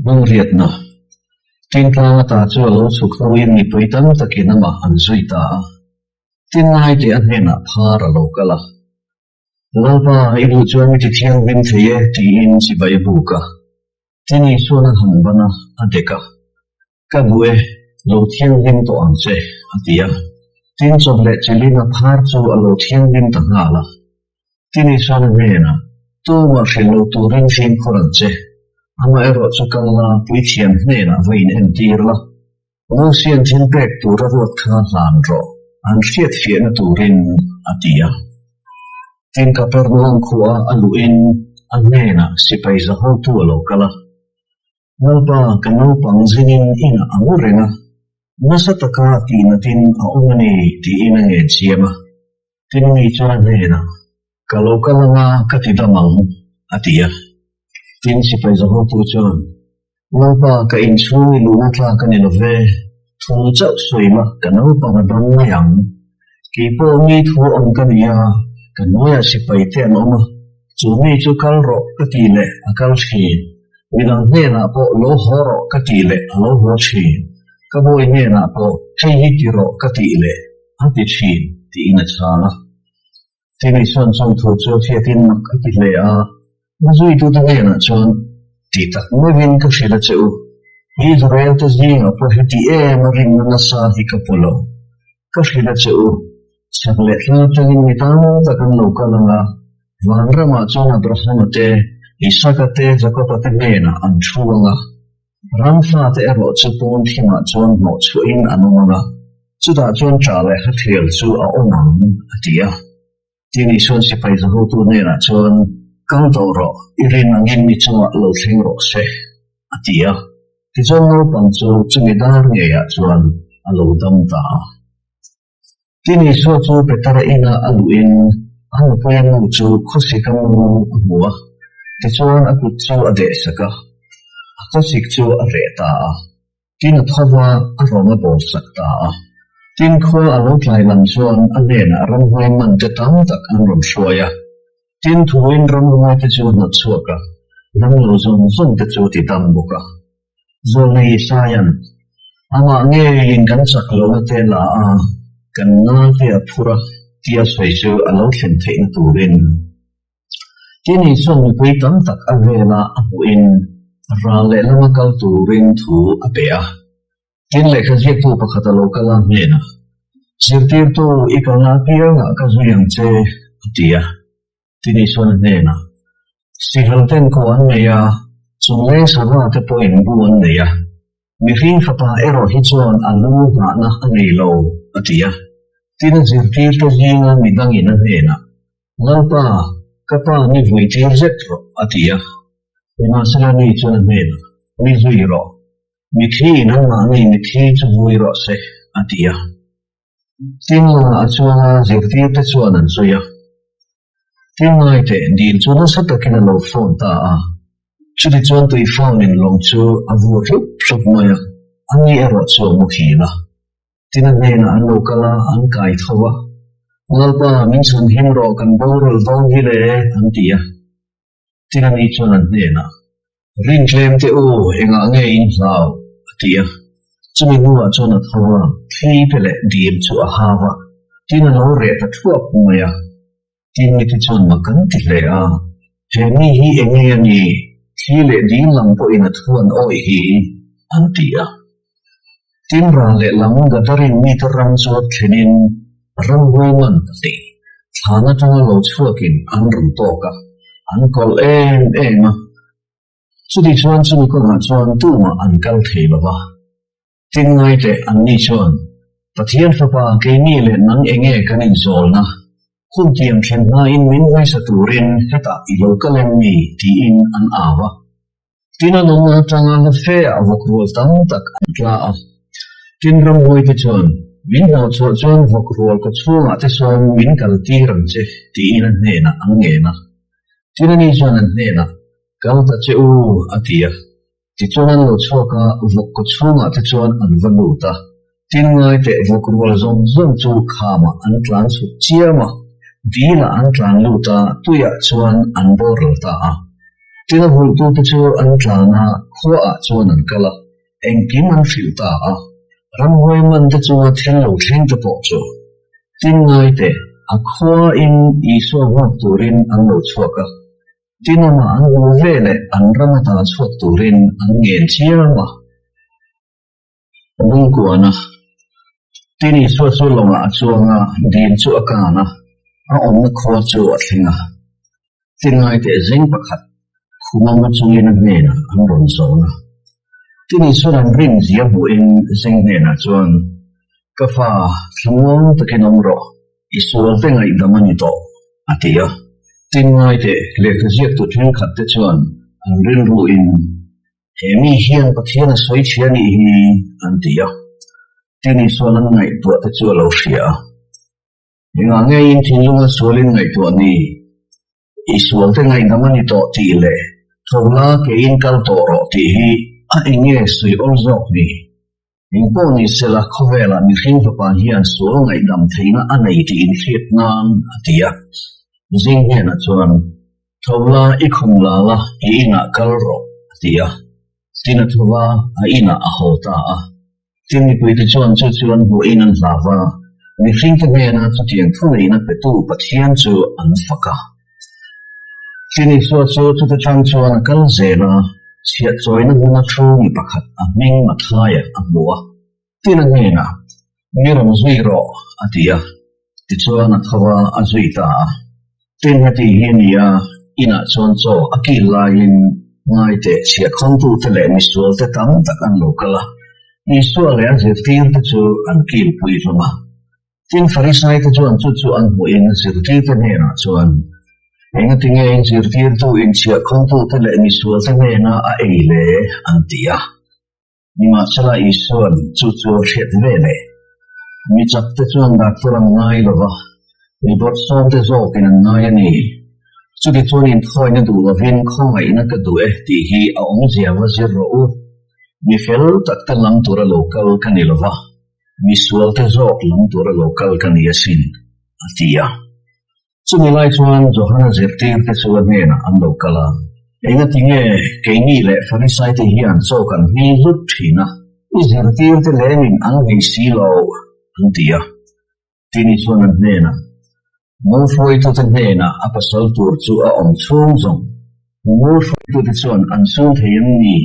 Bang riat na. Tin tlawa ta chu alo suk no in ni poitam takin ama an zui ta. Tin ngai te an hena phar alo kala. Lapa ibu chuan mi ti thiang vin theye ti in si bai buka. Tin i suana hanbana adeka. Ka bue lo thiang vin to ang che atia. Tin chok le chilina phar chu alo thiang vin ta ngala. Tin i suana hena tu ma shilo tu rin fin khoran che. Ama ero chukala pui thian hena vain en tirla. Lo sian tin pek tu ravot kha hlan ro. An fiat fiena tu rin atia. Tin Kapernaum khua aluin an nena si paisa ho tu alo kala. Nalpa kanau pang zinin ina amurenga. Nasa taka tina tin aumani ti ina nge chiema. Tin ni chuan nena. Kalau kala nga katidamang atia. Tin si paisa ho tu chuan. Nalpa ka insui lunatla kanilove. Thu chau suima kanau pang adon mayang. Kipo mi thu ang kaniya. Kanoya si paiten oma. Chumi chu kalro katile akal shin. Midang nena po lo horo katile alo ho shin. Kaboy nena po hihitiro katile ati shin ti ina chala. Tini son son thu chu fiatin mak katile a. Mazui tu ta nena chon. Titak mevin kashila chu. Israel tas yinga po hiti maring nasa hikapulo. Kashila chu. Saklet la tangin mitang takan lokal nga vanra ma chona brahmate isakate zakopate mena an chuanga ramfa te ero chupon hima chon mo chuin anunga chuda chon chale hathel chu a onang atia tini son si pai zaho tu nena chon kal doro irin angin mi chunga lo thing ro se atia ti chon no pang chu chumidar nge ya chuan alo dam ta Tini suatu petara ina aluin ang puyan mo chu kusikam mo amua. Tichuan aku chu ade saka. Ako sik chu areta. Tin athawa aroma bolsak ta. Tin khua alot lai lam chuan anena ramhoi man te tam tak an rom shoya. Tin thuin ramhoi te chu na chuaka. Ram lo zong zong te chu ti tam buka. Zolei sayan. Ama nge yin kan sak lo na te la a. Kanna tia pura tia swaisu alo thenthe na turin. Tini son ni pui tam tak avela amuin rale lama kal turin thu apea. Tin le khazia tu pakhata lokala mena. Sirtir tu ikala pia nga kazuyang che atia. Tini son nena. Sihalten ko an meya sunle sawa te po inbuan neya. Mirin fapa ero hichuan alu nga na angelo atia. Tina zirtir to zinga midang ina nena. Nalpa kapa ni vuitir zetro atia. Imasala ni chuan nena. Mi zuiro. Mikhi na mani mikhi chu vuiro se atia. Tina achuanga zirtir te chuan an suya. Tina ite dil chuan satakina lo phone ta a. Chudi chuan tui phone in long chu avu rup rup maya. Angi ero chu mukhila. Tina nena an lokala an kai thawa. Nalpa minsan himro kan borol dong hile an tia. Tina ni chuan an nena. Rin klem te o enga nge in lau atia. Chumi nuwa chuan at hawa. Thi pele diem chu a hawa. Tina lo re ta thuap maya. Tin mi ti chuan makan ti le a. He mi hi enge ani. Thi le di lang po ina thuan oi hi an tia. Tin rale lang gadarin mitaram suat khinin ramhoi man pati. Thana tanga lo chuakin an ram toka. An kol ema. Chudi chuan chumi ko nga chuan tuma an kal thei baba. Tin ngai te an ni chuan. Pathian fapa kei ni le nang enge kanin zol na. Kun tiang khen na in min ngai sa turin heta ilo kalem ni ti in an awa. Tina nunga tanga na fe avokrual tam tak an tlaa. Tin ramhoi te chuan. Min nao chuan vokrual ko chunga te chuan min kal tirang che ti in an nena ang ngena. Tina ni chuan an nena. Kalta che u atia. Ti chuan an lo chuaka vok ko chunga te chuan an valuta. Tin ngai te vokrual zong zong chu khama an tlan su chiama. Dila an tlan luta tuya chuan an borl ta a. tina hul tu te chu an tlana khua a chuan an kala engkim an fil ta a ramhoi man te chu thil lo thleng te pawh chu tin ngai te a khua in isua ngak turin an lo chuaka tinama an lu vele an ramata chuak turin an ngen chiama lungkuana tini suwa su longa a chuanga din chu akana a omna khua chu a thlinga tin ngai te zeng pakhat khumama chungin a hmena an ron zona tini suran ring zia bu in zeng hmena chuan kafa thlangwang takin omro isual tenga idamani to atia tin ngai te lekha ziak tu thing khat te chuan an ril ru in hemi hian pathian a soi thiani hi an tia tini sualan ngai tu te chu lo hria inga nge in thinlunga sualin ngai tu ani isual tenga idamani to ti le thola ke in kal to ro ti hi a enge sui olzok ni ingpo ni sela khovela mi hring pa hian sual ngai dam theina anei ti in hriat nang atia zing hena chuan thola ikhumla la ina kalro atia tina thola a ina a hota a tini puite chuan chu chuan hu inan hlava mi hring te mena chu tiang thunei na petu pathian chu an faka tini suwa chu te tang chuan a kal zela chia choina huna thu mi pakhat a ming mathaya a mua tina ngena miram zui ro atia ti chuan a thawa a zui ta tin hati hiania ina chuan cho akila in ngai te chia khontu te le mi sual te tam tak an lokala ni sual le je tir te chu an kil pui roma tin farisai te chuan chu an hu in zirti te nena chuan enga tinge in zirtir tu in chia khontu te le mi sual te nena a eile an tia ni ma chala i suan chu hret vele mi chap te chuan dak turam ngai lova ni bot som te zo kin an ngai ani chu ti chuan in thoi na du la vin khongai na ka du ti hi a om zia wa zir ro u mi fel tak ta lam tura local kani lova mi sual te zo lam tura local kani asin atia chu mi lai chuan johana zirtir te chuan hena an lokala enga tinge keini le farisai te hian so kan hi lut thina i zirtir te lemin an hei silo an tia tini chuan an hena mo foi tu te hena apasal tur chu a om chung zong mo foi tu te chuan an sun theim ni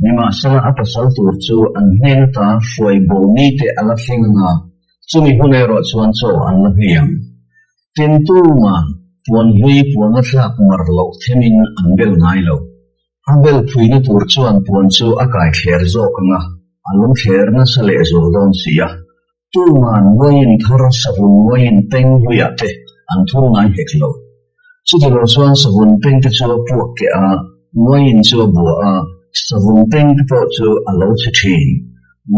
nima sala apasal tur chu an hnen ta foi bo ni te ala thlenga chumi hune ro chuan cho an la hiam tin tu ma puan hui puan a thlak mar lo themin an bel ngai lo an bel phuina tur chuan puan chu a kai thler zawk anga alum thler na sale zo don sia tu man wain thar savun wain peng huya te an thun ngai hek lo chu de lo chuan savun peng te chu puak ke a wain chu bu a savun peng te po chu a lo chi thin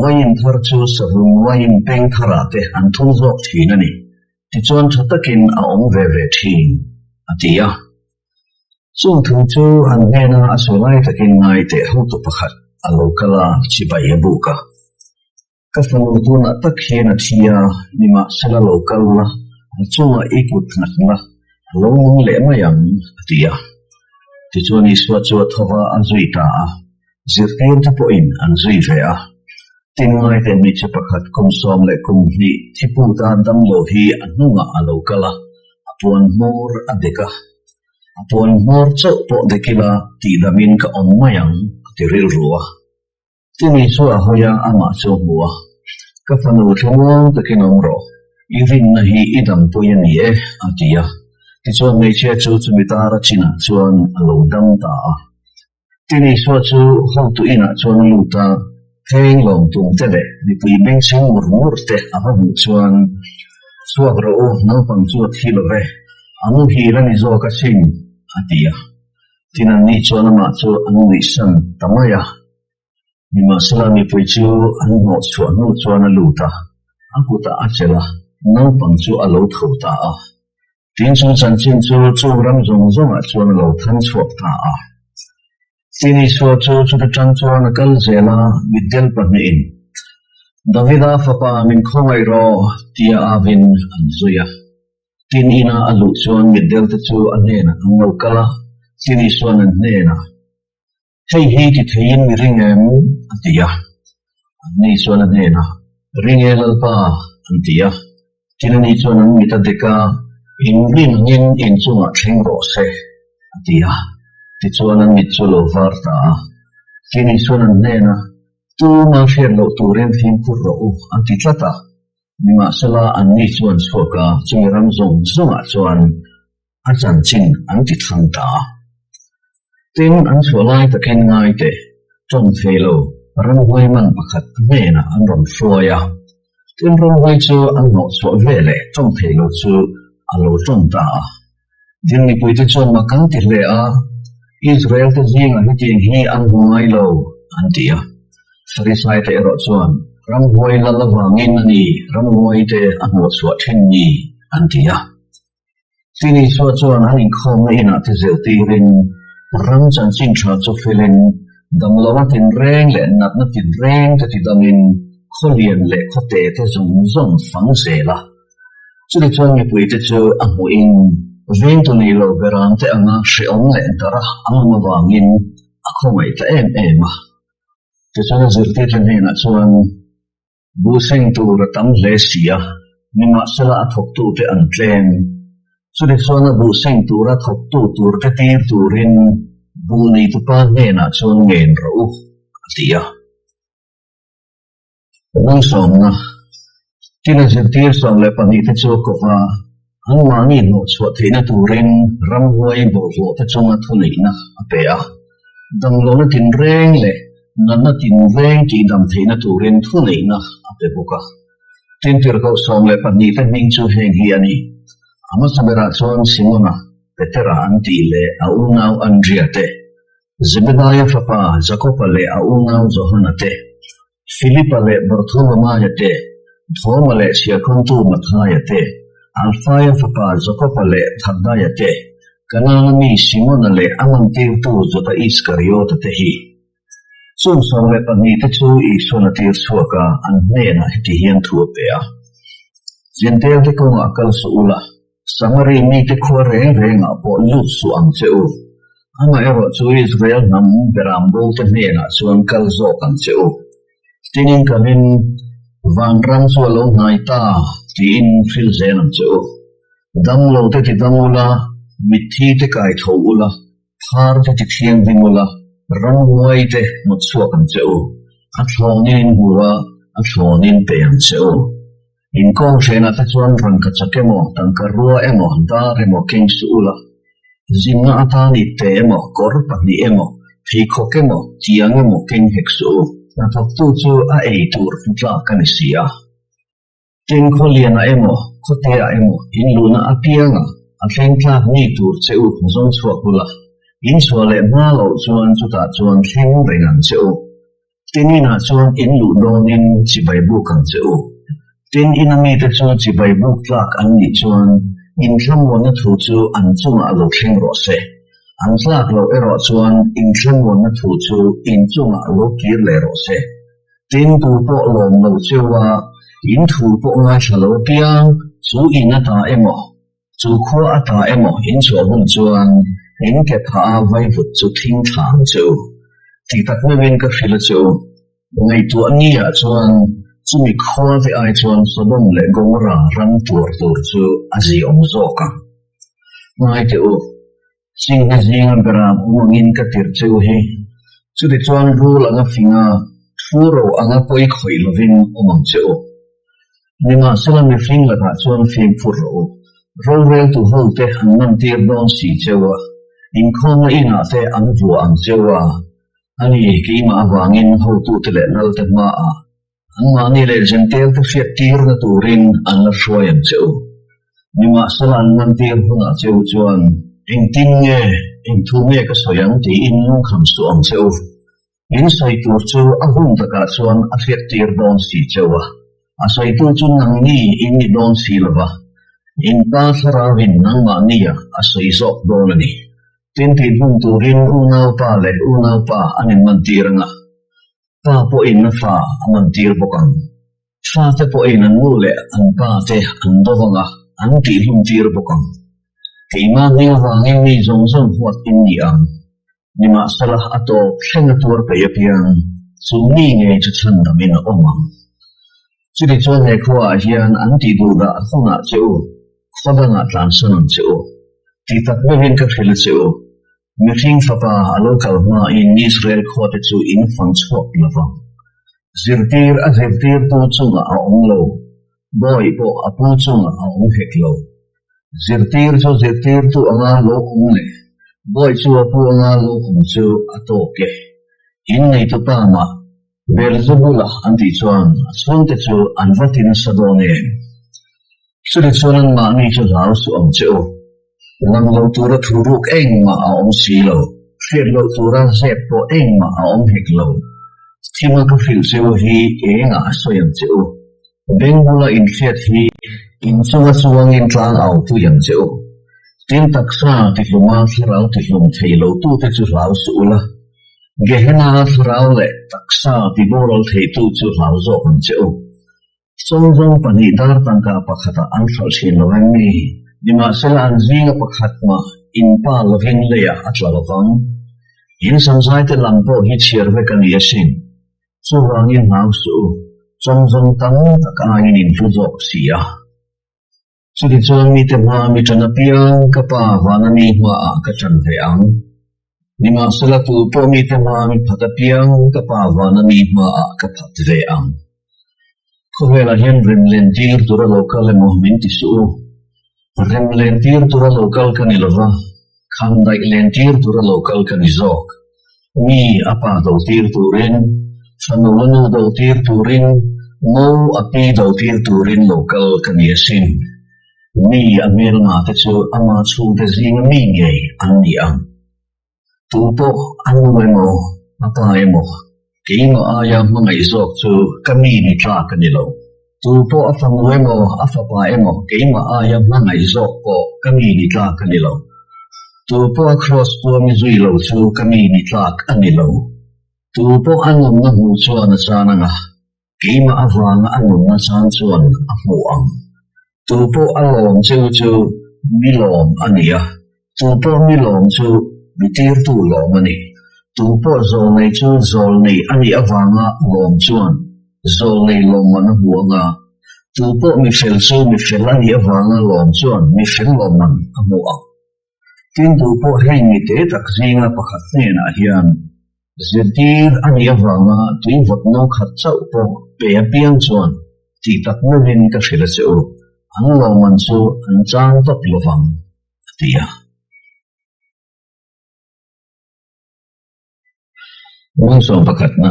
wain thar chu savun wain peng thara te an thun zawk thin ani ti chuan thatakin a ong ve ve thin atia chung thu chu an hena a solai takin ngai te ho tu pakhat a lokala chi bai buka ka fanu tu na takhena thia nima sala lokal la chunga ikut nakna lo nung le mayam atia ti chuan i swa chu thawa an zui ta zirtir te po in an zui ve a tin ngai te mi che pakhat kum som le kum hi thipu ta dam lo hi anunga a lokala apuan mor adeka apuan mor cho po dekila ti damin ka on mayang ti ril ruwa tini chu a hoya ama chu huwa ka fanu thawang takin omro irin na hi idam puyan ye atia ti chuan mei che chu chumitara china chuan alo dam ta tini chu ho tu ina chuan luta heng long tung te le ni pui beng sing mur te ava mu chuan suak ro no pang chu thilo ve amu hi la ni zo ka sing atia tinan ni chuan ma chu anu ni san tamaya ni ma salami pui chu anu no chuan no chuan luta akuta achela no pang chu alo thota tin chu chan chin chu ram zong zong a chuan lo than chuak ta tini suwa chu te tang chuan a kal zela midyal pahnin davida fapa min khongai ro tia avin an zuya tin ina alu chuan midyal te chu anena an lo kala tini suan an nena hei hi ti thein mi ringem atia ni suan an nena ringe lalpa antia tinani suan an mita deka in rin ngin in chunga theng ro se atia ti suan an mit chulo varta tini suan an nena tu ma fian lo turen fin kur ro anti tlata nima sala an ni chuan chhuaka chumiram zong zunga chuan a chan chin an ti thangta tin an chhualai takin ngai te trong phelo ram hoi man pakhat mena an ron hruaya tin ram hoi chu an no chwa vele trong phelo chu alo trong ta din ni puite chuan makang ti hle a Israel te zinga hiting hi an ngai lo an tia Farisai te ero chuan ram hoi lalawangin ani ram hoi te an no chwa thin ni an tia tini chua chuan an in khom ina te zel ti rin ram chan chin tha chu filen dam lawa tin reng le nat na tin reng te ti damin kholian le khote te zong zong fang se la chuli chuan mi pui te chu a mu in veng tu nei lo beram te anga hreom le dara ama wangin a khomai ta em a te chuan zirti te hena chuan bu seng tu ra tam hle sia nima sala a thok tu te an tlem chuli chuan a bu seng tu ra thok tu tur te tir turin bu nei tu pa hena chuan ngen ro atia nang som na tina zirtir som le pani te chu ko va an mani no chwa theina turin ram hoi bo zo te chunga thunei na apea dam lo na tin reng le nanna tin reng ti dam theina turin thunei na ape boka tin tir ko som le pani te ning chu heng hi ani ama sabera chuan simona petera anti le a unau andriate Zebediah papa Jacob le a unau Johana te Philippa le Bartholomew te Thoma le Siakontu Mathaya te Alphaia papa Jacob le Thadaya te Kananami Simona le amantir tu Jota Iskariota te hi Sun som le pani te chu I suanatir suaka an nena hiti hian thuapea Zentel te konga akal suula Samari mi te khua reng po lut su ang cheu ama ero chu Israel nam berambo te nena chuan kal zo kan cheu tinin kanin van ram chu lo ngai ta ti in fil zen am cheu dam lo te ti damula mithi te kai tho ula thar te ti thiang dingula ram huai te mut chu kan cheu a thlonin huwa a thlonin pe am cheu in kong shena ta chuan ran ka chakemo tangkarua emo dar emo king suula zinga atani te emo kor pani emo phikok emo tiang emo king heksu na thok tu chu a ei tur tla kanisia tin kholiana emo khotea emo in luna apianga a thleng tla ni tur cheu zong chhuakula in chhuale ma lo chuan chuta chuan thleng rengan cheu tinina chuan in lu donin chibai bu kan cheu tin inami te chu chibai buk tlak an ni chuan in thlamon na thu chu an chunga lo thleng ro se an tlak lo ero chuan in thlamon na thu chu in chunga lo kir le ro se tin tu po lom lo chewa in thu po nga thalo piang chu in ata emo chu kho ata emo in chu hun chuan in ke pha vai vut chu thing thang chu ti tak me wen ka phila chu ngai tu ania chuan chumi khwa ve ai chuan Sodom le Gomorrah ram tur chu azi om zoka ngai te u sing na zinga beram umangin ka tir cheu he chu de chuan rul anga finga thuro anga poi khoi lovin umang cheu nima sala me fing la ka chuan fing furo rol tu ho te hanman tir don si chewa in khoma ina te an vu ang chewa ani ki ma awangin ho tu te le nal te ma a Mani le zentel te fiat tir na turin an la shwayam cheu. Nima salan man tir huna cheu chuan ing tin nge, ing tu nge ka soyang ti in nung kham su ang cheu. In say tur cheu a hun taka chuan a fiat tir don si chewa. A say tur chun nang ni in ni don si lava. In pa sarawin nang ma niya a say sok donani. Tin tin hun turin unaw pa anin man tir nga. Pa po in na fa aman tir bokang. Fa te po in an mule an pa te an dovanga an ti lum tir bokang. keima nil wangin ni zong huat in ni ang nima salah ato thenga tur pe yapiang chu ni nge chu chan damin omang chiri chuan he khua hian an ti du da khuna cheu khadanga tlan sanam cheu ti tak win ka thil cheu mi thing fapa local ma in Israel khot chu in fang chok lawang zirtir a zirtir tu chunga a onglo boy po apu chunga a ong heklo zirtir tu anga lo umle boy chu apu anga lo um chu atoke in nei tu pa ma Beelzebula anti chuan swante chu anvatin sadone suri chuan ma ni chu lau su om cheu lam lo tura thuruk eng ma a om silo fiat lo tura zep po eng ma a om heklo thima ka fil cheu hi enga soyam cheu bengula in fiat hi in chuwa chuang in tlang au tu yang cheu tin taksa ti hluma thrau ti hlum theilo tu te chu lau su la gehena thrau le taksa ti borol thei tu chu lau zo om cheu song pani dar tangka pakhata an thal thin lo ni nima sela an zinga pakhat ma in pa lovin le ya atla lovang in samsai te lampo hi chiar ve kan yasin chu wangin nau su song tam takain in tu zo sia chudi chuan mi te ma mi tana piang ka pa wanani ma ka chan ve ang nima sela tu po mi te ma mi phata piang ka pa wanani ma ka phat ve ang khowela hian remlentir tura local le mohmin ti su remlentir tura local kan ilova khandai lentir tura local kan izok mi apa do tir turin sanulunu do tir turin mo api do tir turin local kan yasin mi amel ma te chu ama chu te zinga mi nge an ni ang tu po anu mo apa emo keima aya mga izok chu kami ni tla kanilo tu po afamu emo afapa emo keima aya mga izok po kami ni tla kanilo tu po cross po mi zuilo chu kami ni tla kanilo tu po anong na hu chuan na sana nga keima avang anong na san chuan amuang tu po alom chu milom ania tu po milom chu bitir tu lom ani tu po zol nei chu zol nei ani awanga lom chuan zol nei lom man huanga tu po mi fel chu mi fel ani awanga lom chuan mi fel lom man amuang tin tu po hei mi te tak zinga pakhat na hian zirtir ani awanga tuin vot no khat chau po pe piang chuan ti tak mo rin ka fel chu an lom man chu an chang tok lovang tia Mungso pakat na.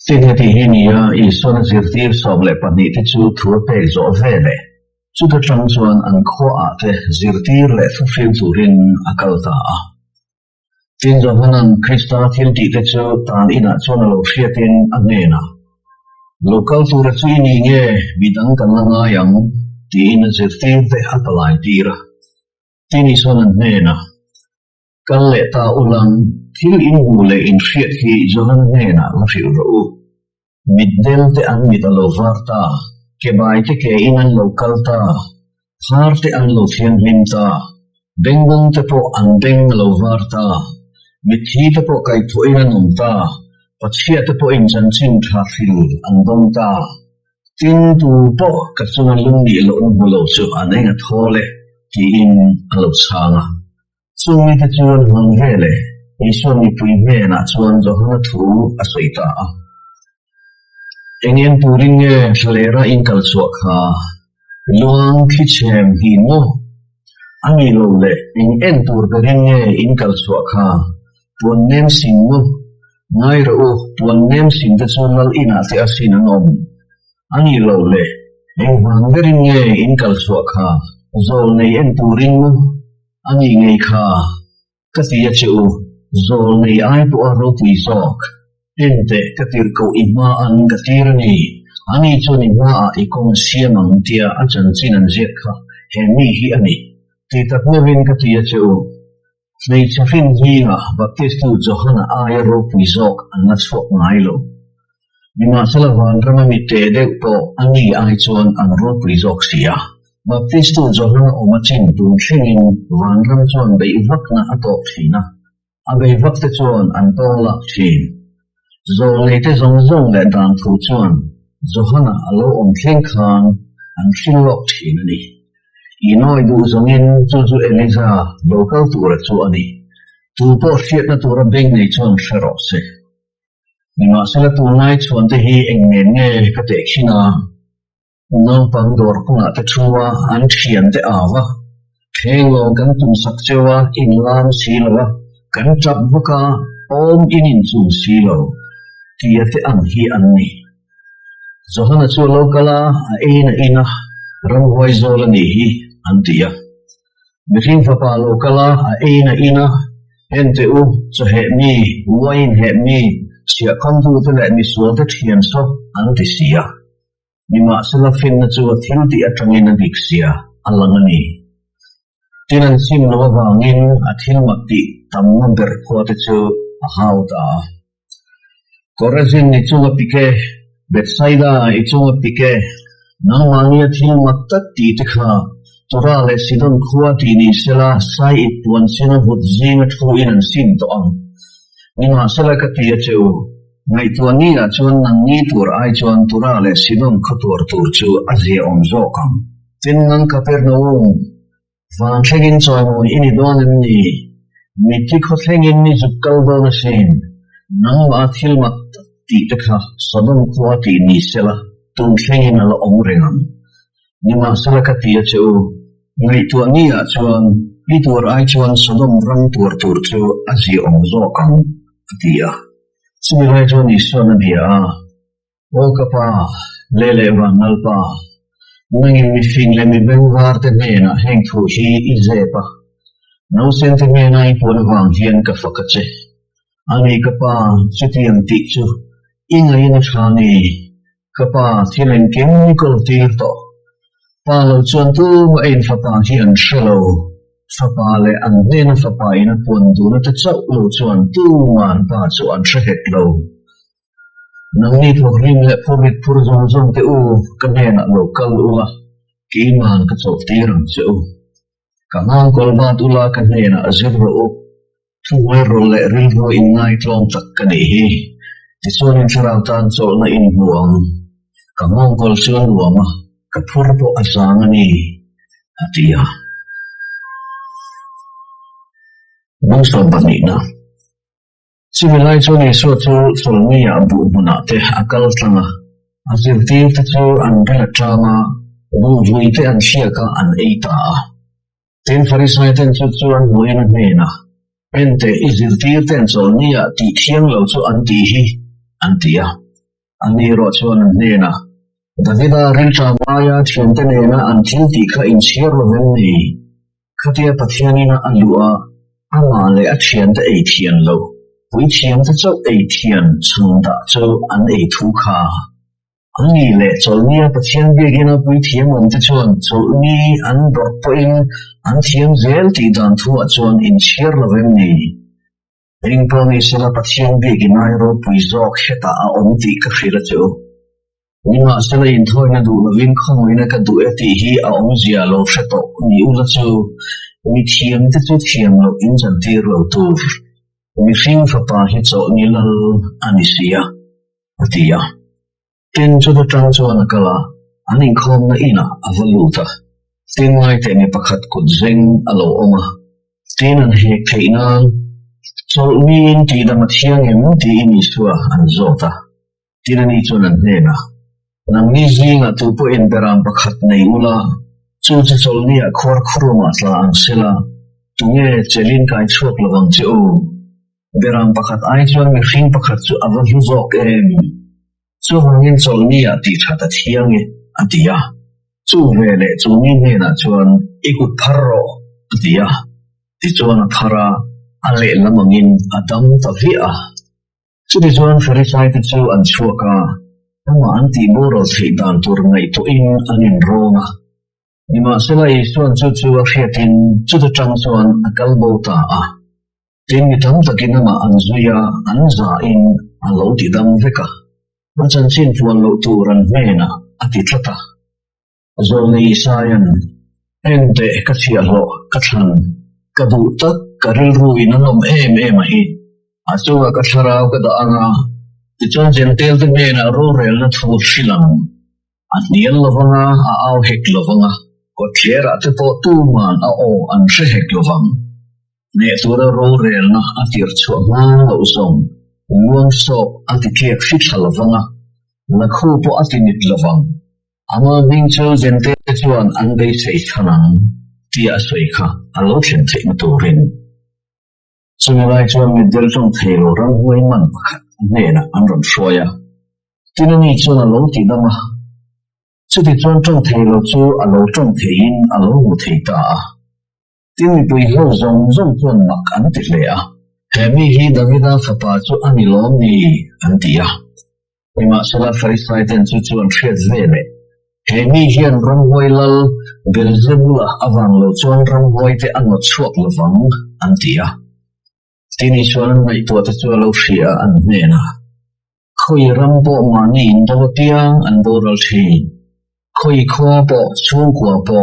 Tinhati hinia isona zirtir soble pani te chu thua pe zo vele. Chu ta chang chuan an kho a te zirtir le thufil turin akalta a. Tin zo hanan Krista thil ti te chu tan ina chuan lo fiatin anena. Local tura chu ini nge bidang kan nga yang ti ina zirtir te apalai tira. Tin isona nena. Kan le ta ulang thil in hule in fiat hi zohan nena la fiu ro middel te an mitalo varta ke bai te ke inan local ta phar te an lo thian lim ta bengung te po an beng lo varta mithi te po kai thoina nom ta pachia te po in chan chin tha fil an dong ta tin tu po ka chungan lung ni lo lo chu anenga thole ti in alo changa chungi te chuan hang vele Iso ni pui mena chuan zo hana thu asoita a. Engem puring nge flera in kalsuak ha. Luang kichem hi no. Angi lo le en tur berin nge in kalsuak ha. Puan nem sin no. Ngai ro puan nem sin te chuan lal ina te asin anom. Angi lo le eng wang berin nge in kalsuak ha. Zol nei en puring no. Angi ngei kha. Kasi ya chu. Zol nei ai po aro pui zok. Ente katir ko ima an katir ni. Ani chun ima a ikong siamang tia ajan sinan zet ka. He mi hi ani. Titak nevin katia chu. Nei chafin hi nga baptistu johana ai aro pui zok an natswak ngailo. Nima salavan rama mi te dek po ani ai chun an aro pui zok siya. Baptistu Johana omachin tum shingin vanram chuan beivak na atok thina a beivak te chuan an tong lak thin zo leite zong zong le dan thu chuan Johana alo om thleng khan an hrilok thin ani inoi du zongin chu Eliza local tura chu ani tu po hriat na tura beng nei chuan hrero se nima sela tu nai chuan te hi engen nge ka te khina nong pang dor kuna te chuwa an thian te awa thenglo kan tum sak chewa inlam silwa kan chap vaka om inin chu silo tia te an hi an ni Johana chu lokala a ina ram hoi zola ni hi an tia mihin papa lokala a ina ente u cho he mi wain he mi sia kan tu te le mi so te thian so an ti sia nima sela fin na chu thil ti atangin an diksia alangani tinan sim lo wangin a thil makti tam number ko te chu a hauta Korazin ni chu pike Betsaida i chu pike nang mangia thil makta ti te kha tura le sidon khuwa ti ni sela sai it wan sina vut zinga thu in an sin to ang nima sela ka ti chu ngai tuani a chuan nang ni tur ai chuan tura le sidon khatur tur chu azia om zo kam tin nang Capernaum van thegin choi mo ini don ni miti kho thengin ni zukal do na sin nang ma thil mak ti te kha sadon khuwa ti ni sela tun thengin ala om rengam nima sela ka ti chu ngai tuani a chuan ni tur ai chuan sadon ram tur chu azia om zo kam tia Similai chuan Iswa na dia o kapa lele vanalpa nangin mi fing le mi bengwar te mena heng thu hi izepa no sente mena I pon wang hian ka fakache ani kapa chutiang ti chu inga ina thani kapa thilen chemical tir to pa lo chuan tu ma in fapa hi an shalo fapa le an nena fapa ina pon du na te chau lo chuan tu man pa chu an thret lo nang ni tho rim le phobit phur zong zong te u kanena local ula ki man ka chau tirang chu kanang kolba tula kanena aziro u thu ro le ril ro in nai tlom tak kani hi ti chuan in tharau tan chol na in buang kanang kol chuan luama ka phur po asang ani atia Bangsa banina. Similai chuan Iswa chu solmia bu muna te akal tlanga. Azir tir te chu an bela trama vui te an siaka an eita. Ten farisai ten chu an muina mena. Ente izir tir ten solmia ti thiang lo chu an ti hi an tia. Ani ro chuan an nena. Davida ril tramaya thiam te nena an til ti kha in siar lo ven ni. Khatia pathianina an lua ama le a thian te ei thian lo pui thiam te chau ei thian chung da chau an ei thu kha ani le cholnia pathian begina pui thiam on te chuan cholni an dor poin an thiam zel ti dan thu a chuan in shir lo vem ni ring poni sela pathian begina ro pui zok heta a om ti ka khira chu nima sela in thoi na du lovin khong ina ka du e ti hi a om zia lo hreto ni u la chu mi thiam te chu thiam lo in jan tir lo tur mi hring fapa hi chaw ni lal anisia atia tin chu da tang chuan kala aning khom na ina avaluta tin ngai te ni pakhat kut zeng alo oma tin an hek theina chaw min ti da ma thiang em ti ini suwa an zota tin ani chuan an nena nang ni zinga tu po in beram pakhat nei ula chu chu cholni a khor khuruma tla an sela tunge chelin kai chhuak lawang che o beram pakhat ai chuan mi hring pakhat chu avalu zok em chu hangin cholni a ti thata thiange atia chu vele chu ni hena chuan ikut pharro atia ti chuan a thara ale lamangin adam tavia chu ti chuan farisai te chu an chuaka ama an ti boral theidan tur ngai to in anin rona nima sela Isuan chu a hriatin chu ta tang chuan a kalbo ta a tin mi tam takin ama an zuya an za in a lo ti dam veka machan chin puan lo turan mena ati tlata zol nei isayan ente kasialo kathan kaduta karilruin anom em hi achuwa katharau kada anga tichon gentel te mena ro rel na thu shilang aniel lovanga a au hek lovanga ko thera te po tu man a o an she hek lovang ne tura ro rel na atir chu ma lo song luang so atikek fit halovanga na khu po atinit lovang ama ning chu gentel chuan an dei sei thanang tia soikha alo thlen thei na turin chungai chuan midel tong thelo ram huai man pakhat nena an ron hruaya tinani chuan alo ti dama chuti chuan tong thelo chu alo tong thein alo mu thei ta tini pui ho zong zong chuan mak an ti hle a hemi hi davida khapa chu ani lom ni an tia ima sala farisai ten chu chuan thriat vele hemi hian ram huai lal belzebula awang lo chuan ram huai te angot chuak lovang an tia tini chuan mai to te chu lo hria an mena khoi ram bo mani indaw tiang an boral thin khoi kho bo chung kwa bo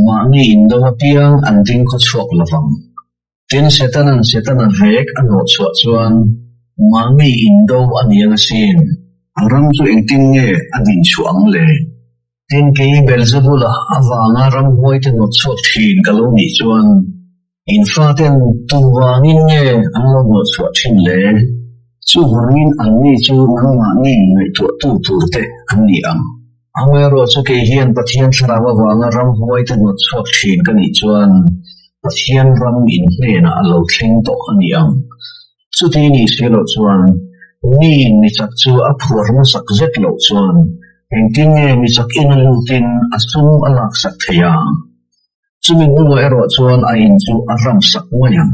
mani indaw tiang an ding kho chuak lovang tin setanan hek anot chuak chuan mani indaw aniang sin ram chu engting nge adin chuang le tin ke belzebula awanga ram huai te not chuak thin kalo ni chuan in faten tu wangin nge an lo not chuak thin le chu wangin an ni chu nang ma ni ngai tu tur te an ni ang amero chu ke hian pathian tharawa wanga ram huai te not chuak thin ka ni chuan pathian ram in hle na alo thleng to ani ang chu ti ni selo chuan ni chak chu a phur ma sak zet lo chuan engting nge mi sak in lutin asum alak sak theya chumi nu ero chuan a in chu a ram sak moyang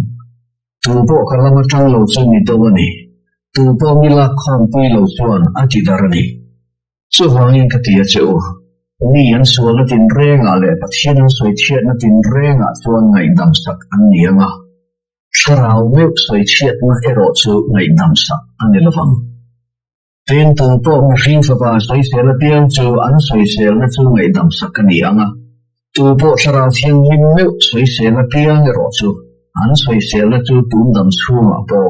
tu bo kalama tang lo chu mi to ni tu bo mi la khom pui lo chuan a ti darani chu hangin ka tia chu ni an suala tin renga le pathian an soi thiat na tin renga chuan ngai dam sak an nianga tharau me soi thiat na ero chu ngai dam sak an lovang ten tu po mi hring fa ba soi sela piang chu an soi sel na chu ngai dam sak ani anga tu po tharau thiang lim me soi sela piang ero chu an soi sel na chu tum dam chhunga po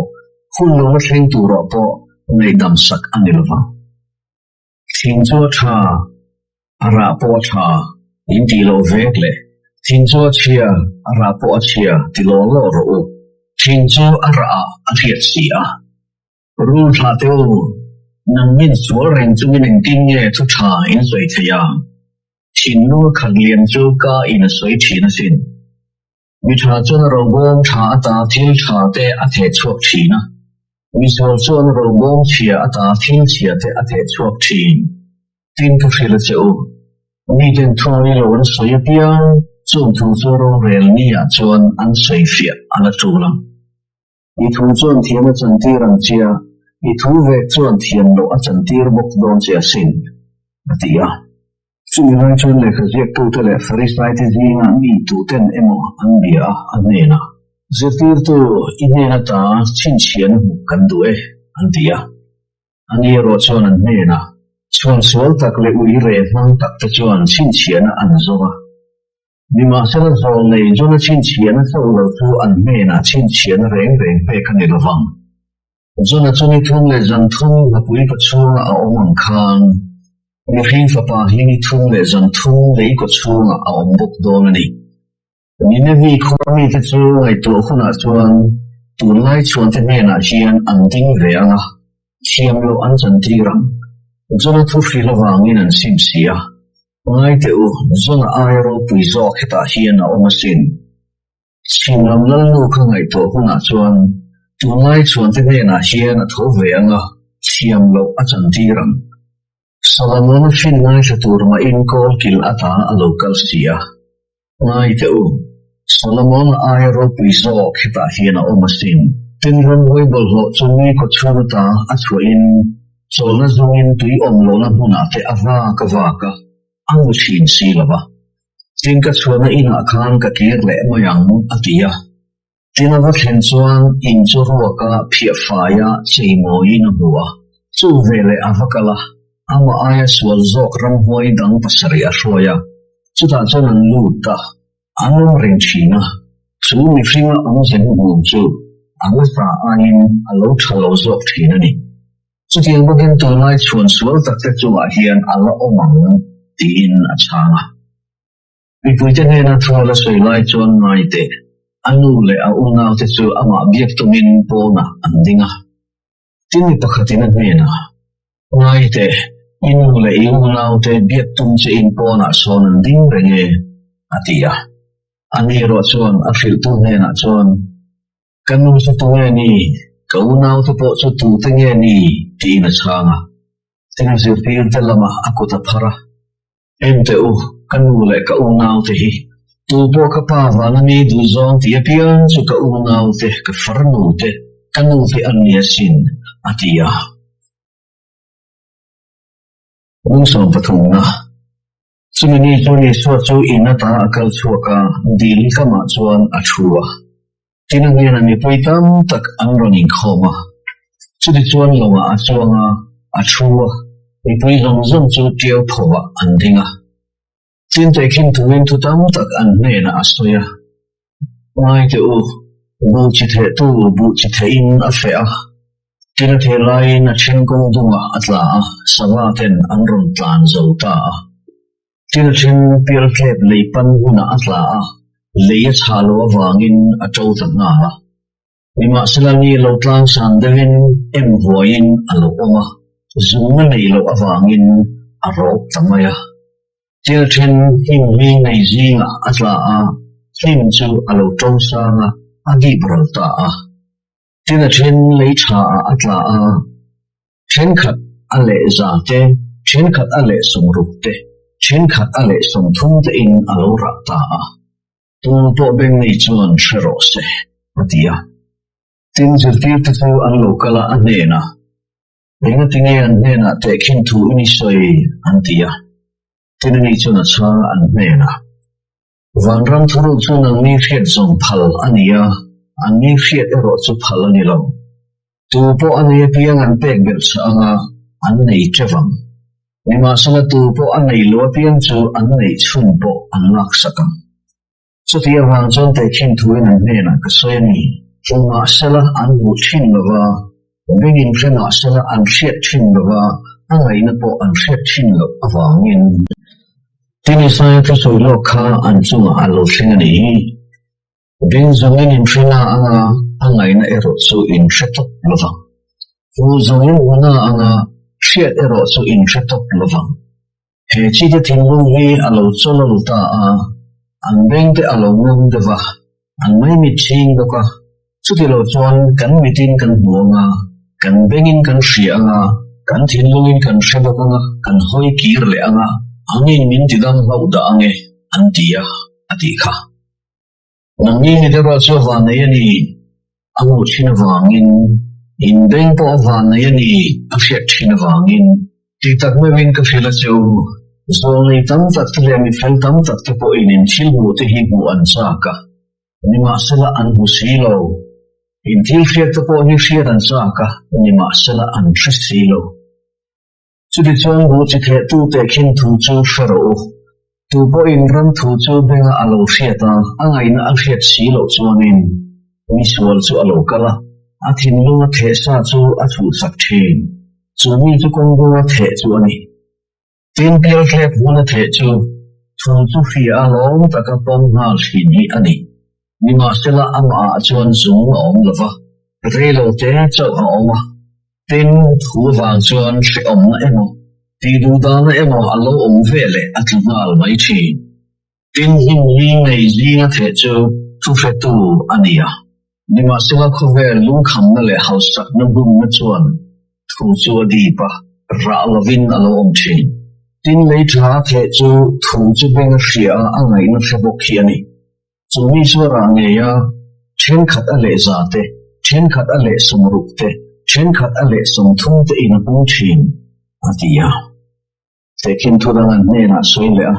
khun lo hring tu ro po ngai dam sak ani lovang thin chu tha ara po tha in ti lo vek le thin chu chia ara po chia ti lo lo ro thin chu ara a thiat si a ru tha teu nang min sual ren chu min ting nge thu tha in soi thaya thin nu khan lian chu ka in soi thina sin mi tha chon ro bom tha ta thil tha te a the chuak thina mi sual chon ro bom chia ata thil chia te a the chuak thin tin ka phila chu ni den thoi lo an soi piang chung thu chu ro rel ni a chon an soi fia ala chulang ni thu chon thiama chan ti rang chia i thu ve chuan thian lo a chan tir bok don che sin atia chumi lai chuan le kha je tu te le farisai te zinga mi tu ten emo an bia anena zetir tu inena ta chin chian kan du e antia ani ro chuan an nena chuan sual tak le ui re mang tak te chuan chin chian an zonga ni ma sel zol nei jona chin chian so lo chu an mena chin chian reng pe kan ni lovang zona chuni thung le zan thung a pui pa chunga a omang khan mi hring fa pa hini thung le zan thung le ko chunga a om bok dom ni ni ne vi khomi te chu ngai to khuna chuan tu lai chuan te ne na hian an ding ve anga thiam lo an chan ti rang zona thu fri lo wangin an sim sia ngai te u zona aero pui zo kheta hian a om sin sim lam lal nu kha ngai to khuna chuan tu lai chuan te ne na hian a tho ve anga thiam lo a chan ti rang Solomon fin ngai sa tur ma in kol kil ata a local sia ngai te u Solomon aero pui zo kheta hian a om sin tin ram hoi bol lo chumi ko chuta a chuin chona zungin tui om lo na huna te ava ka ang shin si lava tin ka chona ina khan ka kir le mayang atia tin ava thlen chuan in chu ruaka phia faya cheimo in huwa chu vele avakala ama aya sual zok ram hoi dang pasari a hroya chuta chuan an luta anong ring china chu mi fringa zen ngum chu anga sa ain alo thalo zok thina ni chu tiang bokin to lai chuan sual tak te chu a hian ala omang tin a changa mi puite ne na thula sei lai chuan mai te anu le a unau te chu ama biak tumin pona andinga tin mi pakhatin an mena mai te inu le unau te biak tum che in pona son an ding renge atia ani ro chuan a fil tu ne na chuan kanu su tu ne ni ka unau te po chu tu te nge ni ti na changa tin se fil te lama akuta phara em te u kanu le ka unau te hi tu po ka pa vana ni du zong ti apian chu ka unau te ka farnu te kanu te an ni sin atia ung som pathum na sumini chuni so chu inata akal chuaka dil kama chuan athua tinangi na mi poitam tak anroning khoma chudi chuan longa achuanga athua mi poi zong zong chu tiau phowa andinga tin te kin tuin tu tam tak an ne na asoya mai te u bu chi the tu bu chi the in a fe a tin the lai na chen kong dunga atla sawa ten anron tlan zo ta tin chen pil klep le pan una atla le chalo wangin a to tak na la nima selani lo tlang san devin em voin alo oma zunga nei lo awangin a rok tamaya tin chen him ri nei zinga atla him chu alo to sanga agi bral ta tin chen le cha atla chen khat ale za te chen khat ale sumruk te chen khat ale somthum te in alo ra ta tu to beng nei chuan shero se atia tin zirtir te chu an lokala anena ringa tinge anena te khin thu ini soi antia tin nei chuna cha anena vanram thuru chu nang ni fiat song phal ania an ni fiat ero chu phal ani lo tu po ania piang an pek bel changa an nei chewang nima sala tu po an nei lo piang chu an nei chhun po an lak sakam so tia wang chon te khin thu in an nena ka soyani chuma sala an mu thin lawa bengin frena sala an fiat thin lawa angai na po an fiat thin lo awangin tini sai tu so lo kha an chunga alo thingani beng zongin in frena anga angai na ero chu in thretok lawang fu zongin wana anga fiat ero chu in thretok lawang he chi te thinlung hi alo cholo ta an beng te alo ngum dewa an mai mi thing doka chuti lo chuan kan mitin kan buanga kan bengin kan hrianga kan thinlungin kan hrebokanga kan hoi kir le anga angin min tidam ho da ange antia atika nangi ni deba chu van nei ani amu thina wangin in beng po van nei ani a fiat thina wangin ti tak me win ka phila chu zoli tam tak le mi fel tam tak te po in thil mu te hi mu an cha ka nima sala an hu silo in thil fiat te po ni fiat an cha ka nima sala an thri silo chudi chuan bu chi the tu te khin thu chu faro tu po in ram thu chu benga alo fiata angai na a fiat silo chuanin mi sual chu alo kala a thin lunga the sa chu a thu sak thin chu mi chu kong bunga the chu ani tin pil klep huna the chu thu chu fi a long taka pom na hri ni ani ni ma stela ama chuan zum om lova relo te chau a oma tin thu wang chuan hri om na emo ti du da na emo alo om vele atlungal mai thi tin him hi nei zinga the chu thu fe tu ania ni ma stela khove lu kham na le house sak na bum na chuan thu chu di pa ra lovin alo om thi tin lei tha the chu thu chu beng hria angai na phebok hi ani chu mi swara nge ya chen khat a le za te chen khat a le sumruk te chen khat a le somthum te in pung thin atia te kin thu da ne na soile a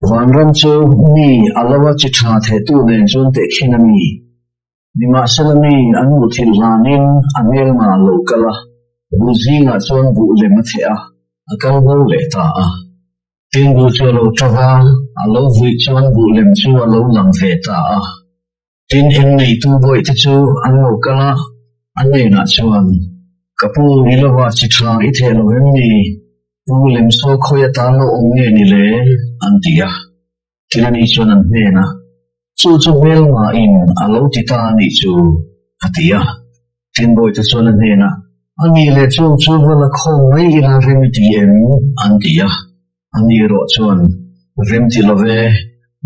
vanram chu mi alawa chi tha the tu nen chun te khinami nima salami an mu thil lanin amel ma lokala buzinga chon bu le ma thea akal bo le ta tin bu chu lo trawa alo vui chuan bu lem chu alo lang ve ta tin en nei tu boi te chu an lo kala an nei na chuan kapu nilawa chi tha I the lo hem ni bu lem so khoya ta lo ong nge ni le an tia tilani chuan an hne na chu mel ma in alo ti ta ni chu atia tin boi te chuan an hne na ani le chu wala khom mai ila rem ti em an tia ani ro chuan rem ti lo ve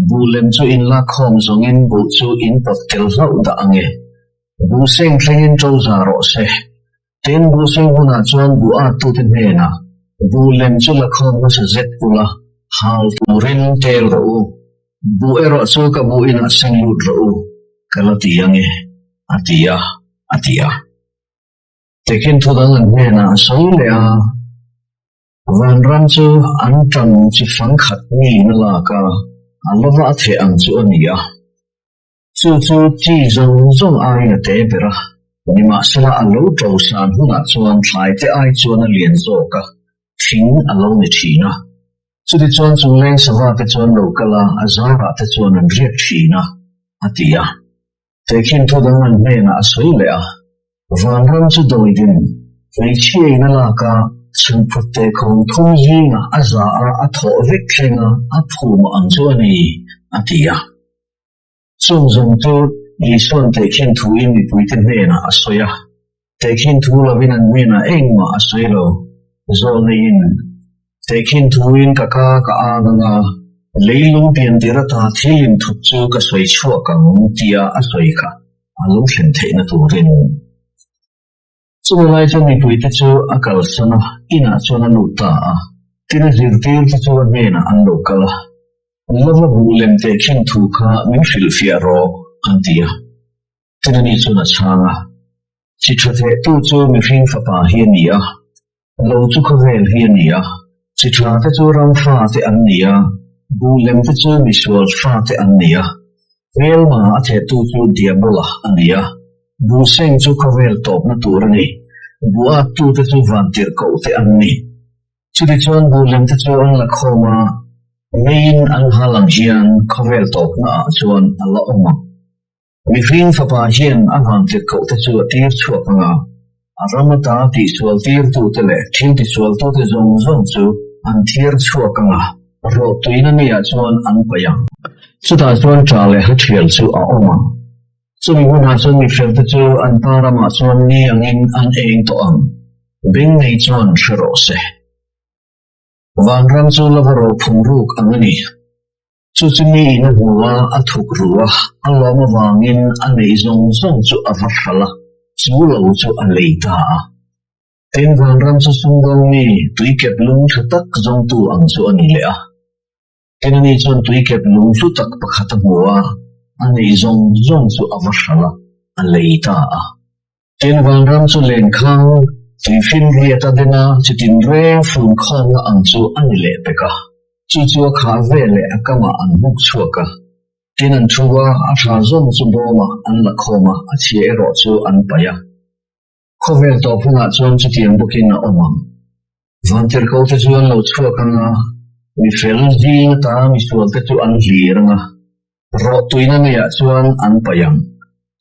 bu lem chu in la khom zong in bu chu in pot tel lau da ange bu seng thleng in tro za ro se ten bu seng huna chuan bu a tu te hne na bu lem chu la khom ma sa zet pula hal tu rin tel ro bu ero chu ka bu in a seng lut ro kala ti ange atia tekin thu dang an hne na so le a van ram chu an tam chi phang khat ni na la ka alova the ang chu ania chu chi zong ai na te bera ni ma sala alo tro san huna chuan thlai te ai chuan a lian zo ka thing alo ni thina chu ti chuan chu leng sawa te chuan lo kala azara te chuan an riak thina atia tekin thu dang an hne na soi le a van ram chu doi din nei chi na la ka chung putte kong thung yinga aza a tho vek thenga a phum ang chu ani atia chung zong tu ni son te khin thu in ni pui ten hena asoya te khin thu lo vin an mena engma asoilo zo nei in te khin thu in ka anga leilung pian tira ta thilin thu chu ka soi chua ka tia asoi ka alung thlen theina turin Lai cho ni pui te chu akal sana ina chuan anu ta tina zirtir te chu mena an lo kala lava bu lem te khin thu kha min fil fia ro antia tina ni chu na changa chi thate tu chu mi hring fa pa hi nia lo chu kha vel hi nia chi thla te chu ram fa te an nia bu lem te chu mi sual fa te an nia vel ma a the tu chu diabola ania bu seng chu kha vel top na tur ni bua tu te chu van tir ko te an ni chu ti chuan bu lem te chu an la khoma main an halang hian khavel top na chuan ala oma mi hring fa pa hian an van tir ko te chu tir chuak anga aramata ti sual tir tu te le thil ti sual tu te zong chu an tir chuak anga ro tuina ni a chuan an payang chu ta chuan tra le ha thial chu a oma so mi huna chuan mi fel te chu an parama chuan ni angin an eng to ang bing nei chuan shiro se van ram chu lavaro phungruk angani chu ni na huwa athuk ruwa aloma wangin anei zong chu avakhala chu lo chu aleita ten van ram chu sungdong ni tuikep lung thatak zong tu ang chu ani le a tenani chuan tuikep lung chu tak pakhat huwa ani zong chu avashala aleita ten van ram chu len khang ti fin ria ta dena chitin re fun khang ang chu ani le peka chu kha ve le akama an buk chuaka tin an thuwa a tha zong chu boma an la khoma a chi ero chu an paya khovel to phunga chuan chu tiang bukin a oma van ter ko te chu an lo chuaka nga mi fel ji ta mi sual te chu an hliranga ro tuina ne ya chuan an payang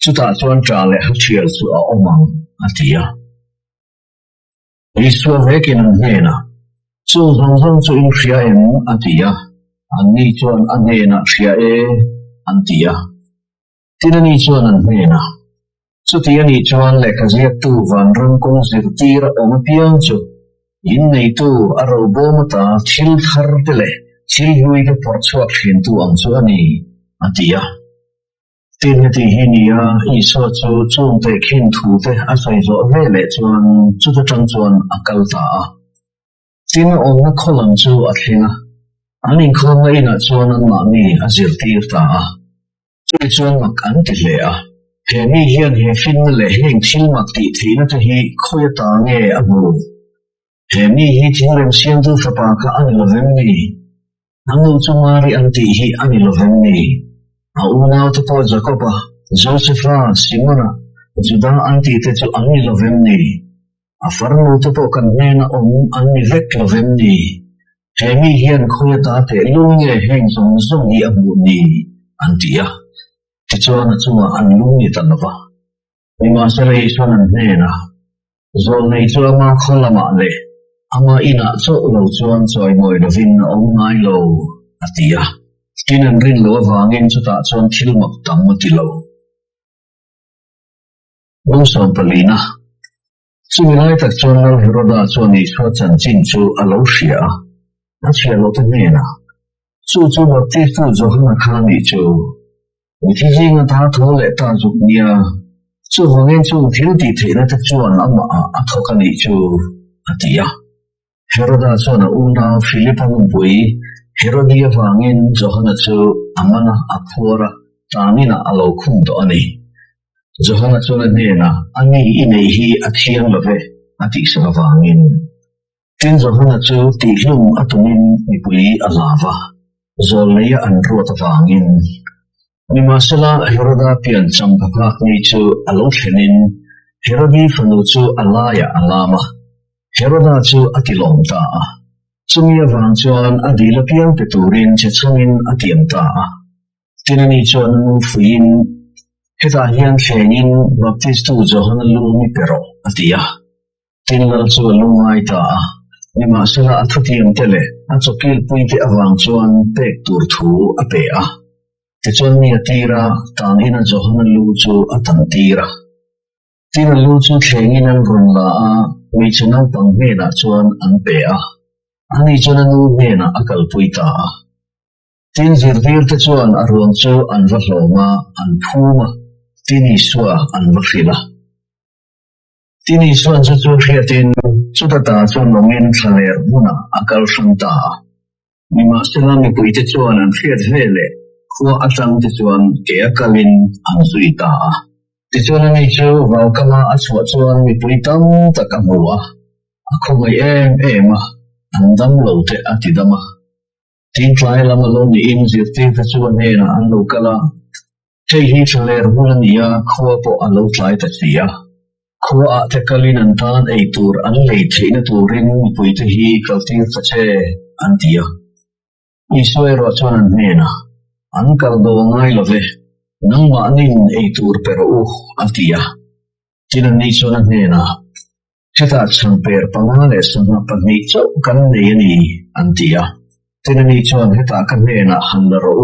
chuta chuan tra le ha thial chu a omang atia iswa vekin an hena chu zong chu in khria em atia an ni chuan an hena khria e an tia tinani chuan an hena chu tiani chuan le khazia tu van ram kong zir tira om piang chu in nei tu aro bomata thil thar tele thil hui ke por chuak thin tu ang chu ani atia tin ti hinia iso chu chung te khin thu te a sai zo ve le chuan chu ta tang chuan akal ta tin on na kholang chu a thlinga anin khom na ina chuan an ma ni a zir tir ta chu chuan mak an ti le a he mi hian he fin le heng thil mak ti thina te hi khoya ta nge a bu he mi hi thil lem sian tu fa pa ka an lo vem ni angu chu mari an ti hi an lo vem ni a unau te po Jacoba, Josepha, Simona, Juda anti te chu angi lovem ni. A farno te po kan nena an ni vek lovem ni. hemi hian khoya ta te lung nge heng zong zong ni amu ni antia ti chuan chunga an lung ni tanwa ni ma sare chuan an hne na zol nei chuan ma kholama le ama ina cho lo chuan choi moi lovin ong ngai lo atia tin an rin lo wangin chuta chuan thil mak tam ti lo lo som palina chulai tak chuan lo hiroda chuan ni chua chan chin chu alo hria a chia lo te nena chu ma ti fu zo hana kha ni chu ni thi jing ta tho le ta zuk nia chu wangin chu thil ti theina tak chuan ama a thoka ni chu atia hiroda chuan a umna philipa bui Herodia wangin Johana chu amana aphora tamina alo khum do ani Johana chu nena ani inei hi athiang love ati sa wangin tin Johana chu ti hlum atumin nipui alawa zolleya anro ta wangin ni masala Heroda pian cham phak ni chu alo thlenin Herodi fanu chu alaya alama Heroda chu atilom ta Sumia wang chuan adila piang te turin che chungin atiam ta tinani chuan nu fuin heta hian thlengin baptistu Johana lumi pero atia tinlal chu lungai ta ni ma sala athutiam tele achokil puite awang chuan pek tur thu ape a te chuan ni atira tangina Johana lu chu atantira tina lu chu thlengin an runla a mi chunang panghena chuan an pe a ani chuan anu hmena akal puita tin zirvir te chuan a ruang chu an va hlawma an phuma tini suwa an va hrila tini suan chu hriatin chutata chuan longin thler hmuna akal hrangta mima sela mi puite chuan an hriat vele khuwa atang te chuan ke akalin an zuita ti chuan ani chu vaukama a chhuah chuan mi puitam tak a hmuwa a khumai em andam lo te atidama tin tlai lama lo ni in zirti te chuan hena an lo kala hei hi thler hulania khuwa po an lo tlai ta tia khuwa a te kalin an tan ei tur an lei theina turin puite hi kaltir ta che an tia isoi ro chuan an hena an kal do ngai love nangma anin ei tur pero atia tin an ni chuan an hena Heta champer pangale sama pagni cho kan nei antia tinani chuan heta kan nena handaro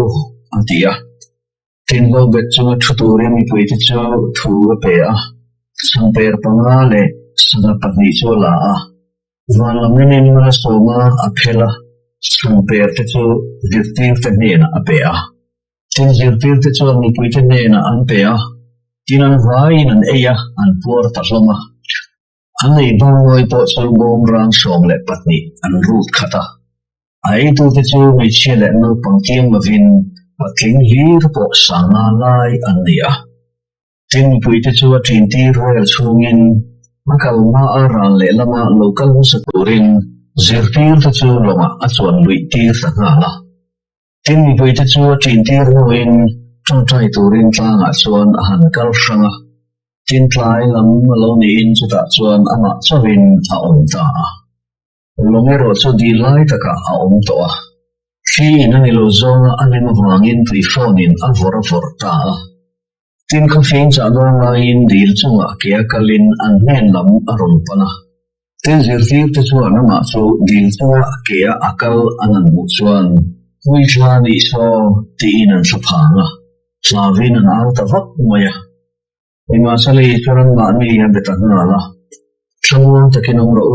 antia tin lo bet chu thuturi mi puite chu thu pe a champer pangale sama pagni cho la a valaminin na soma aphela champer te chu dirtir te nena ape a tin dirtir te chu mi puite nena an pe a tinan vai nan eya an por tahloma Anei bangoi po chu bom rang som le patni an rut khata ai tu te chu me chele no pangtiam mavin patling hir po sanga lai ania tin pui te chu tin ti royal chungin makal ma aran le lama local musaturin zirtir te chu loma achuan lui tir sanga tin pui te chu tin ti roin trai turin tlanga chuan han kal sanga tin tlai lam lo ni in chuta chuan ama chawin a om ta longero chu di lai taka a om to a khi inani lo zonga anima wangin tui phonin a vora vorta tin ka fein cha donga in dil chunga kia kalin an men lam aron pana tin zirfir te chuan ama chu dil chunga kia akal anan mu chuan hui thlani so ti in an saphanga thlawin an au ta vak maya Ima sali chuan ma ni han betana la thangwang takinom ro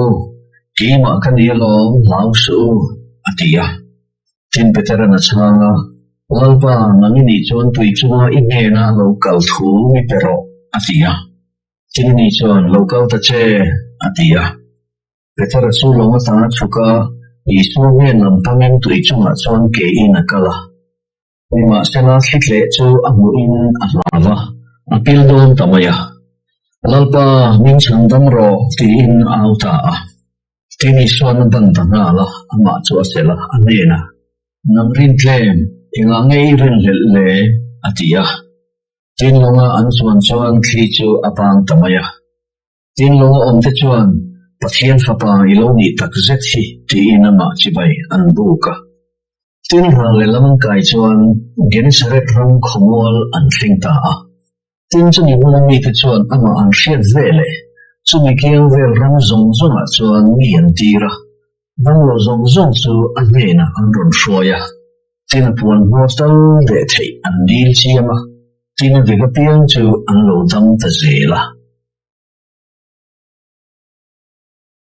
kima kania lo lau su atia tin petera na changa walpa nangini chuan tui chunga inena local thu mi pero atia tin ni chuan local ta che atia petera chu longa ta chuka isu me lam pamen tui chunga chuan ke in akala Ima sela hitle chu amu in alawa apil don tamaya lalpa min chandam ro tin auta tini swan bandana la ama chu asela anena namrin tlem inga ngei rin le atia tin longa an chuan chuan thli chu apang tamaya tin longa om te chuan Pathian Fapa Iloni Takzethi Tiinama Chibai Anbuka. Tin Rale Lamang Kaichuan Genesaret Ram Khomwal Antlingta. Tin Chani Wunami Tichuan Ama Anshiat Vele. Sumikiang Vel Ram Zongzonga Chuan Mian Tira. Vanglo Zongzong Chu Anena Andron Shoya. Tina Puan Hostel De Thei Andil Chiama. Tina Vigapiang Chu Anlo Dam Tazela.